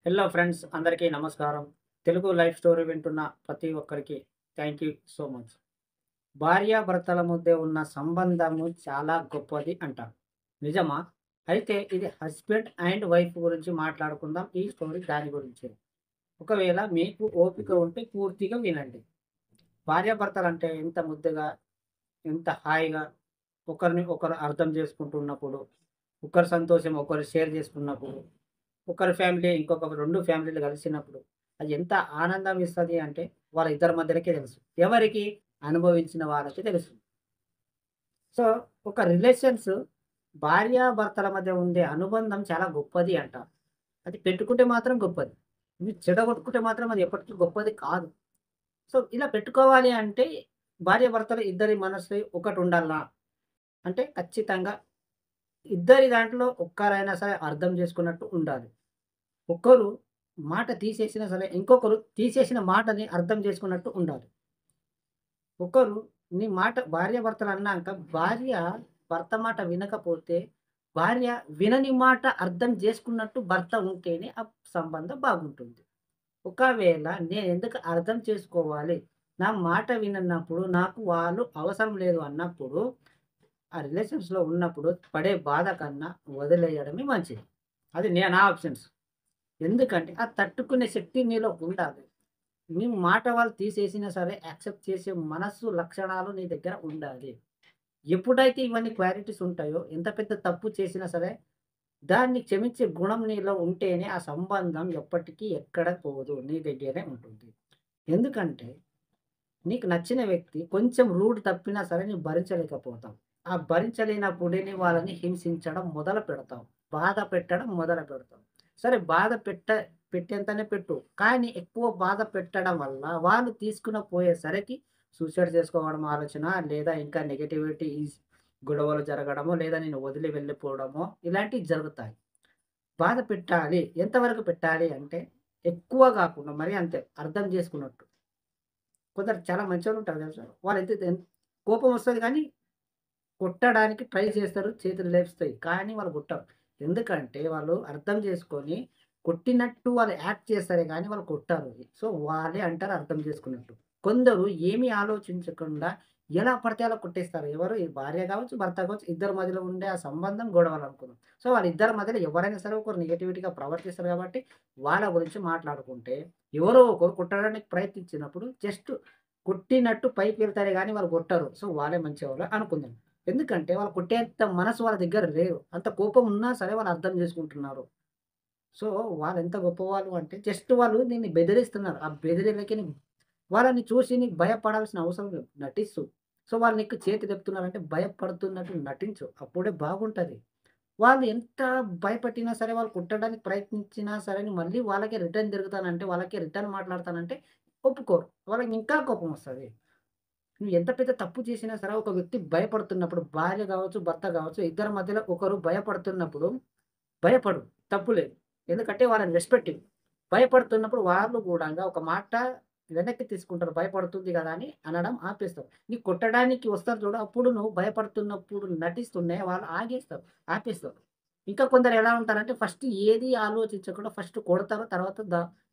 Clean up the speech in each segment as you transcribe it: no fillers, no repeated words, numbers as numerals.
Hello friends, అందరికీ నమస్కారం. Telugu life story వింటున్న ప్రతి ఒక్కరికి థ్యాంక్ యూ సో మచ్. భార్యాభర్తల మధ్య ఉన్న సంబంధము చాలా గొప్పది అంటారు. నిజమా? అయితే ఇది హస్బెండ్ అండ్ వైఫ్ గురించి మాట్లాడుకుందాం. ఈ స్టోరీ దాని గురించే. ఒకవేళ మీకు ఓపిక ఉంటే పూర్తిగా వినండి. భార్యాభర్తలంటే ఎంత ముద్దుగా, ఎంత హాయిగా ఒకరిని ఒకరు అర్థం చేసుకుంటున్నప్పుడు, ఒకరి సంతోషం ఒకరు షేర్ చేసుకున్నప్పుడు, ఒకరి ఫ్యామిలీ ఇంకొక 2 ఫ్యామిలీలు కలిసినప్పుడు అది ఎంత ఆనందం ఇస్తది అంటే వాళ్ళ ఇద్దరి మధ్యలకే తెలుసు. ఎవరికి? అనుభవించిన వాళ్ళకి తెలుసు. సో, ఒక రిలేషన్స్ భార్యాభర్తల మధ్య ఉండే అనుబంధం చాలా గొప్పది అంటారు. అది పెట్టుకుంటే మాత్రం గొప్పది. ఇది చెడగొట్టుకుంటే మాత్రం అది ఎప్పటికీ గొప్పది కాదు. సో, ఇలా పెట్టుకోవాలి అంటే భార్యాభర్తలు ఇద్దరి మనసు ఒకటుండాలా? అంటే ఖచ్చితంగా ఇద్దరి దాంట్లో ఒక్కరైనా సరే అర్థం చేసుకున్నట్టు ఉండాలి. ఒక్కరు మాట తీసేసినా సరే, ఇంకొకరు తీసేసిన మాటని అర్థం చేసుకున్నట్టు ఉండాలి. ఒకరు నీ మాట భార్యాభర్తలన్నాక భార్య భర్త మాట వినకపోతే, భార్య వినని మాట అర్థం చేసుకున్నట్టు భర్త ఉంటేనే ఆ సంబంధం బాగుంటుంది. ఒకవేళ నేనెందుకు అర్థం చేసుకోవాలి, నా మాట విననప్పుడు, నాకు వాళ్ళు అవసరం లేదు అన్నప్పుడు, ఆ రిలేషన్స్‌లో ఉన్నప్పుడు పడే బాధ కన్నా వదిలేయడమే మంచిది. అది నా ఆప్షన్స్. ఎందుకంటే, ఆ తట్టుకునే శక్తి నీలో ఉండాలి. నీ మాట వాళ్ళు తీసేసినా సరే, యాక్సెప్ట్ చేసే మనస్సు, లక్షణాలు నీ దగ్గర ఉండాలి. ఎప్పుడైతే ఇవన్నీ క్వాలిటీస్ ఉంటాయో, ఎంత పెద్ద తప్పు చేసినా సరే, దాన్ని క్షమించే గుణం నీలో ఉంటేనే ఆ సంబంధం ఎప్పటికీ ఎక్కడ పోదు. నీ దగ్గరే ఉంటుంది. ఎందుకంటే, నీకు నచ్చిన వ్యక్తి కొంచెం రూట్ తప్పినా సరే నువ్వు భరించలేకపోతావు. ఆ భరించలేనప్పుడే నీ వాళ్ళని హింసించడం మొదలు పెడతావు. బాధ పెట్టడం మొదలు పెడతావు. సరే, బాధ పెట్టేంతనే పెట్టు. కానీ ఎక్కువ బాధ పెట్టడం వల్ల వాళ్ళు తీసుకున్న పోయేసరికి సూసైడ్ చేసుకోవడం ఆలోచన, లేదా ఇంకా నెగటివిటీస్ గొడవలు జరగడమో, లేదా నిన్ను వదిలి వెళ్ళిపోవడమో ఇలాంటివి జరుగుతాయి. బాధ పెట్టాలి. ఎంతవరకు పెట్టాలి అంటే ఎక్కువ గాకుండా మరీ అంతే అర్థం చేసుకున్నట్టు. కొందరు చాలా మంచోళ్ళుంటారు తెలుసా? కోపం వస్తది కానీ కొట్టడానికి ట్రై చేస్తారు. చేతులు లేపుతాయి. కానీ వాళ్ళు కొట్టరు. ఎందుకంటే వాళ్ళు అర్థం చేసుకొని కొట్టినట్టు వాళ్ళు యాక్ట్ చేస్తారే గానీ వాళ్ళు కొట్టరు. సో, వాళ్ళే అంటారు అర్థం చేసుకున్నట్టు. కొందరు ఏమీ ఆలోచించకుండా ఎలా పడితే అలా కొట్టేస్తారు. ఎవరు? ఈ భార్య కావచ్చు, భర్త కావచ్చు, ఇద్దరి మధ్యలో ఉండే ఆ సంబంధం గొడవలనుకుందాం. సో, వాళ్ళిద్దరి మధ్యలో ఎవరైనా సరే ఒకరు నెగటివిటీగా ప్రవర్తిస్తారు కాబట్టి వాళ్ళ గురించి మాట్లాడుకుంటే ఎవరో ఒకరు కొట్టడానికి ప్రయత్నించినప్పుడు జస్ట్ కొట్టినట్టు పైకి వెళ్తారే గానీ వాళ్ళు కొట్టరు. సో, వాళ్ళే మంచివాళ్ళు అనుకుందాం. ఎందుకంటే వాళ్ళు కొట్టేంత మనసు వాళ్ళ దగ్గర లేదు. అంత కోపం ఉన్నా సరే వాళ్ళు అర్థం చేసుకుంటున్నారు. సో, వాళ్ళెంత గొప్పవాళ్ళు అంటే జస్ట్ వాళ్ళు నిన్ను బెదిరిస్తున్నారు. ఆ బెదిరిలకి వాళ్ళని చూసి నీకు భయపడాల్సిన అవసరం లేదు. నటిస్తూ. సో, వాళ్ళు నీకు చేతులెత్తుతున్నారంటే భయపడుతున్నట్టు నటించు. అప్పుడే బాగుంటది. వాళ్ళు ఎంత భయపెట్టినా సరే, వాళ్ళు కుట్టడానికి ప్రయత్నించినా సరే, నువ్వు మళ్ళీ వాళ్ళకే రిటర్న్ తిరుగుతానంటే, వాళ్ళకే రిటర్న్ మాట్లాడతానంటే ఒప్పుకోరు. వాళ్ళకి ఇంకా కోపమొస్తది. నువ్వు ఎంత పెద్ద తప్పు చేసినా సరే, ఒక వ్యక్తి భయపడుతున్నప్పుడు భార్య గావచ్చు, భర్త గావచ్చు, ఇద్దరి మధ్యలో ఒకరు భయపడుతున్నప్పుడు భయపడు. తప్పు లేదు. ఎందుకంటే వాళ్ళని రెస్పెక్ట్ ఇవ్వు. భయపడుతున్నప్పుడు వాళ్ళు గూడంగా ఒక మాట వెనక్కి తీసుకుంటారు. భయపడుతుంది గదా! అని అనడం ఆపేస్తారు. నీకు కొట్టడానికి వస్తారు చూడు, అప్పుడు నువ్వు భయపడుతున్నప్పుడు నటిస్తూనే వాళ్ళు ఆగేస్తారు. ఆపేస్తారు. ఇంకా కొందరు ఎలా ఉంటారంటే ఫస్ట్ ఏది ఆలోచించకుండా ఫస్ట్ కొడతారు. తర్వాత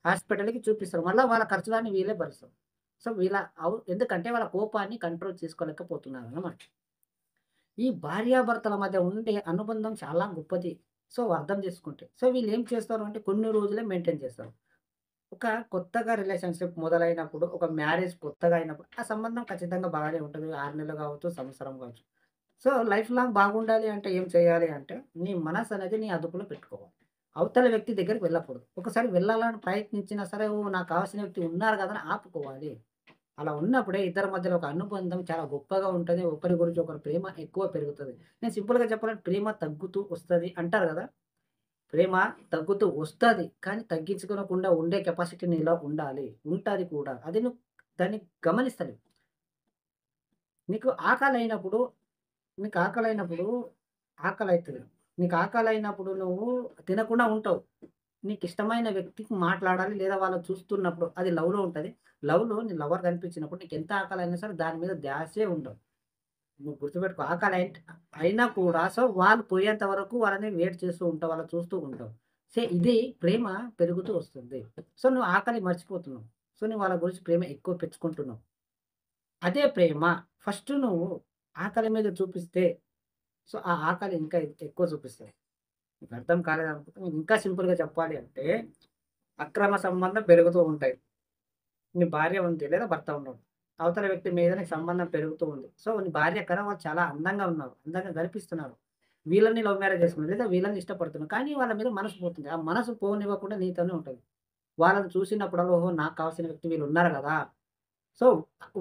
హాస్పిటల్‌కి చూపిస్తారు. మళ్ళా వాళ్ళ ఖర్చులన్నీ వీళ్ళే భరిస్తారు. సో, ఎందుకంటే వాళ్ళ కోపాన్ని కంట్రోల్ చేసుకోలేకపోతున్నారన్నమాట. ఈ భార్యాభర్తల మధ్య ఉండే అనుబంధం చాలా గొప్పది. సో, అర్థం చేసుకుంటే. సో, వీళ్ళేం చేస్తారు అంటే కొన్ని రోజులే మెయింటైన్ చేస్తారు. ఒక కొత్తగా రిలేషన్‌షిప్ మొదలైనప్పుడు, ఒక మ్యారేజ్ కొత్తగా అయినప్పుడు ఆ సంబంధం ఖచ్చితంగా బాగానే ఉంటది. 6 నెలలు కావచ్చు, సంవత్సరం కావచ్చు. సో, లైఫ్ లాంగ్ బాగుండాలి అంటే ఏం చేయాలి అంటే, నీ మనసనేది నీ అదుపులో పెట్టుకోవాలి. అవతల వ్యక్తి దగ్గరికి వెళ్ళకూడదు. ఒకసారి వెళ్ళాలని ప్రయత్నించినా సరే, ఓహ్! నాకు కావాల్సిన వ్యక్తి ఉన్నారు కదా! అని ఆపుకోవాలి. అలా ఉన్నప్పుడే ఇద్దరి మధ్యలో ఒక అనుబంధం చాలా గొప్పగా ఉంటది. ఒకరి గురించి ఒకరి ప్రేమ ఎక్కువ పెరుగుతది. నేను సింపుల్‌గా చెప్పాలంటే ప్రేమ తగ్గుతూ వస్తది అంటారు గదా! ప్రేమ తగ్గుతూ వస్తది. కానీ తగ్గించుకోనకుండా ఉండే కెపాసిటీ నీలో ఉండాలి. ఉంటది కూడా. అది నువ్వు దాన్ని గమనిస్తలేవు. నీకు ఆకలైనప్పుడు నీకు ఆకలైనప్పుడు ఆకలైతది. నీకు ఆకలైనప్పుడు నువ్వు తినకుండా ఉంటావు. నీకిష్టమైన వ్యక్తికి మాట్లాడాలి లేదా వాళ్ళని చూస్తున్నప్పుడు అది లవ్‌లో ఉంటది. లవ్‌లో నీ లవర్ కనిపించినప్పుడు నీకెంత ఆకలైనా సరే దాని మీద ధ్యాసే ఉండదు. నువ్వు గుర్తుపెట్టుకో అయినా కూడా సో వాళ్ళు పోయేంత వరకు వాళ్ళని వెయిట్ చేస్తూ ఉంటావు. వాళ్ళని చూస్తూ ఉంటావు. ఇదే ప్రేమ పెరుగుతూ వస్తుంది. సో, నువ్వు ఆకలి మర్చిపోతున్నావు. సో, నువ్వు వాళ్ళ గురించి ప్రేమ ఎక్కువ పెంచుకుంటున్నావు. అదే ప్రేమ ఫస్ట్ నువ్వు ఆకలి మీద చూపిస్తే, సో, ఆ ఆకలి ఇంకా ఎక్కువ చూపిస్తది. నీకు అర్థం కాలేదనుకుంటే నేను ఇంకా సింపుల్‌గా చెప్పాలి అంటే, అక్రమ సంబంధం పెరుగుతూ ఉంటాయి. నీ భార్య ఉంది లేదా భర్త ఉన్నాడు. అవతల వ్యక్తి మీద నీకు సంబంధం పెరుగుతూ ఉంది. సో, నీ భార్య కన్నా వాళ్ళు చాలా అందంగా ఉన్నారు. అందంగా కనిపిస్తున్నారు. వీళ్ళని లవ్ మ్యారేజ్ చేసుకున్నారు. లేదా వీళ్ళని ఇష్టపడుతున్నారు. కానీ వాళ్ళ మీద మనసు పోతుంది. ఆ మనసు పోనివ్వకుండా నీతోనే ఉంటది. వాళ్ళని చూసినప్పుడల్లా ఓహో! నాకు కావాల్సిన వ్యక్తి వీళ్ళున్నారు గదా! సో,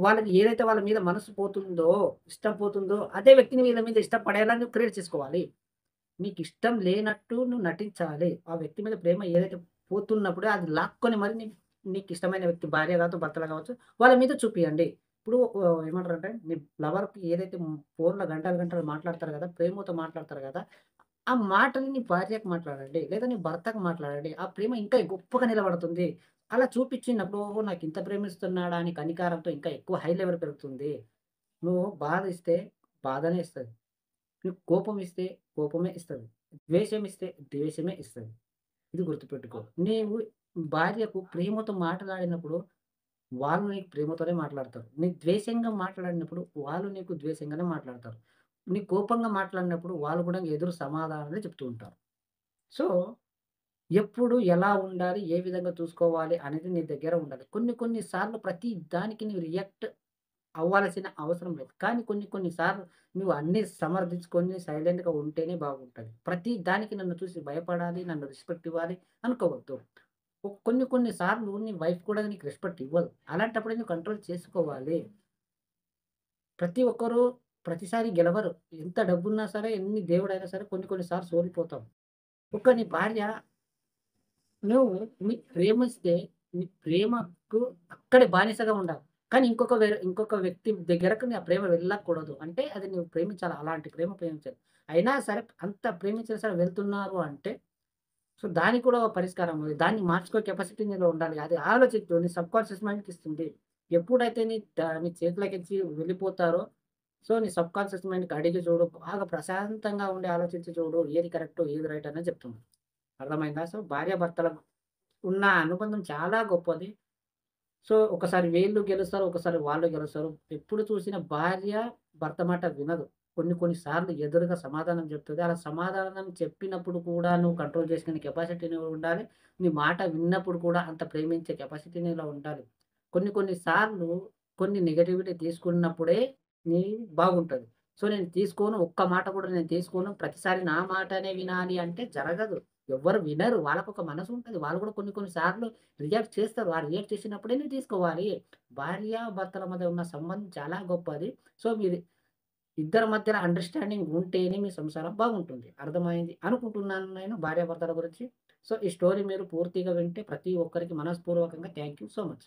వాళ్ళకి ఏదైతే వాళ్ళ మీద మనసు పోతుందో, ఇష్టం పోతుందో, అదే వ్యక్తిని వీళ్ళ మీద ఇష్టపడేలా నువ్వు క్రియేట్ చేసుకోవాలి. నీకిష్టం లేనట్టు నువ్వు నటించాలి. ఆ వ్యక్తి మీద ప్రేమ ఏదైతే పోతున్నప్పుడే అది లాక్కొని మరి నీకిష్టమైన వ్యక్తి భార్య కావచ్చు, భర్తలు కావచ్చు, వాళ్ళ మీద చూపియండి. ఇప్పుడు ఏమంటారంటే నీ లవర్‌కి ఏదైతే ఫోన్‌లో గంటలు, గంటలు మాట్లాడతారు కదా! ప్రేమతో మాట్లాడతారు కదా! ఆ మాటని నీ భార్యకి మాట్లాడండి. లేదా నీ భర్తకి మాట్లాడండి. ఆ ప్రేమ ఇంకా గొప్పగా నిలబడుతుంది. అలా చూపించినప్పుడు ఓహో! నాకింత ప్రేమిస్తున్నాడా అని కనికారంతో ఇంకా ఎక్కువ హై లెవెల్ పెరుగుతుంది. నువ్వు బాధ ఇస్తే బాధనే ఇస్తది. నువ్వు కోపం ఇస్తే కోపమే ఇస్తది. ద్వేషం ఇస్తే ద్వేషమే ఇస్తది. ఇది గుర్తుపెట్టుకో. నీవు భార్యకు ప్రేమతో మాట్లాడినప్పుడు వాళ్ళు నీకు ప్రేమతోనే మాట్లాడతారు. నీకు ద్వేషంగా మాట్లాడినప్పుడు వాళ్ళు నీకు ద్వేషంగానే మాట్లాడతారు. నీకు కోపంగా మాట్లాడినప్పుడు వాళ్ళు కూడా ఎదురు సమాధానాలే చెప్తూ ఉంటారు. సో, ఎప్పుడు ఎలా ఉండాలి? ఏ విధంగా చూసుకోవాలి? అనేది నీ దగ్గర ఉండాలి. కొన్ని కొన్ని సార్లు ప్రతి దానికి నువ్వు రియాక్ట్ అవ్వాల్సిన అవసరం లేదు. కానీ కొన్ని కొన్ని సార్లు నువ్వు అన్నీ సమర్థించుకొని సైలెంట్‌గా ఉంటేనే బాగుంటది. ప్రతి దానికి నన్ను చూసి భయపడాలి, నన్ను రెస్పెక్ట్ ఇవ్వాలి అనుకోవద్దు. కొన్ని కొన్ని సార్లు నీ వైఫ్ కూడా నీకు రెస్పెక్ట్ ఇవ్వదు. అలాంటప్పుడే నువ్వు కంట్రోల్ చేసుకోవాలి. ప్రతి ఒక్కరు ప్రతిసారి గెలవరు. ఎంత డబ్బున్నా సరే, ఎన్ని దేవుడైనా సరే కొన్ని కొన్ని సార్లు సోలిపోతాం. నీ భార్య నువ్వు ప్రేమిస్తే నీ ప్రేమకు అక్కడే బానిసగా ఉండాలి. కానీ ఇంకొక వ్యక్తి దగ్గరకు నీ ఆ ప్రేమ వెళ్ళకూడదు. అంటే అది నువ్వు ప్రేమించాలి. అలాంటి ప్రేమ ప్రేమించాలి. అయినా సరే అంత ప్రేమించినా సరే వెళ్తున్నారు అంటే సో, దానికి కూడా ఒక పరిష్కారం ఉంది. దాన్ని మార్చుకో కెపాసిటీ నీలో ఉండాలి. అది ఆలోచించు. నీ సబ్‌కాన్షియస్ మైండ్‌కిస్తుంది. ఎప్పుడైతే నీ చేతిలోకించి వెళ్ళిపోతారో, సో, నీ సబ్‌కాన్షియస్ మైండ్‌కి అడిగి చూడు. బాగా ప్రశాంతంగా ఉండి ఆలోచించి చూడు. ఏది కరెక్టో, ఏది రైట్ అనేది చెప్తుంది. అర్థమైందా? సో, భార్యాభర్తలకు ఉన్న అనుబంధం చాలా గొప్పది. సో, ఒకసారి వీళ్ళు గెలుస్తారు, ఒకసారి వాళ్ళు గెలుస్తారు. ఎప్పుడు చూసినా భార్య భర్త మాట వినదు. కొన్ని కొన్ని సార్లు ఎదురుగా సమాధానం చెప్తది. అలా సమాధానం చెప్పినప్పుడు కూడా నువ్వు కంట్రోల్ చేసుకునే కెపాసిటీ నీలో ఉండాలి. నీ మాట విన్నప్పుడు కూడా అంత ప్రేమించే కెపాసిటీ నీలో ఉండాలి. కొన్ని కొన్ని సార్లు కొన్ని నెగటివిటీ తీసుకున్నప్పుడే నీ బాగుంటది. సో, నేను తీసుకోను. ఒక్క మాట కూడా నేను తీసుకోను. ప్రతిసారి నా మాటనే వినాలి అంటే జరగదు. ఎవ్వరు వినరు. వాళ్ళకొక మనసుంటది. వాళ్ళు కూడా కొన్ని కొన్ని సార్లు రియాక్ట్ చేస్తారు. ఆ రియాక్ట్ చేసినప్పుడే నువ్వు తీసుకోవాలి. భార్యాభర్తల మధ్య ఉన్న సంబంధం చాలా గొప్పది. సో, మీరు ఇద్దరి మధ్యన అండర్‌స్టాండింగ్ ఉంటేనే మీ సంసారం బాగుంటుంది. అర్థమైంది అనుకుంటున్నాను నేను భార్యాభర్తల గురించి. సో, ఈ స్టోరీ మీరు పూర్తిగా వింటే ప్రతి ఒక్కరికి మనస్పూర్వకంగా థాంక్ యూ సో మచ్.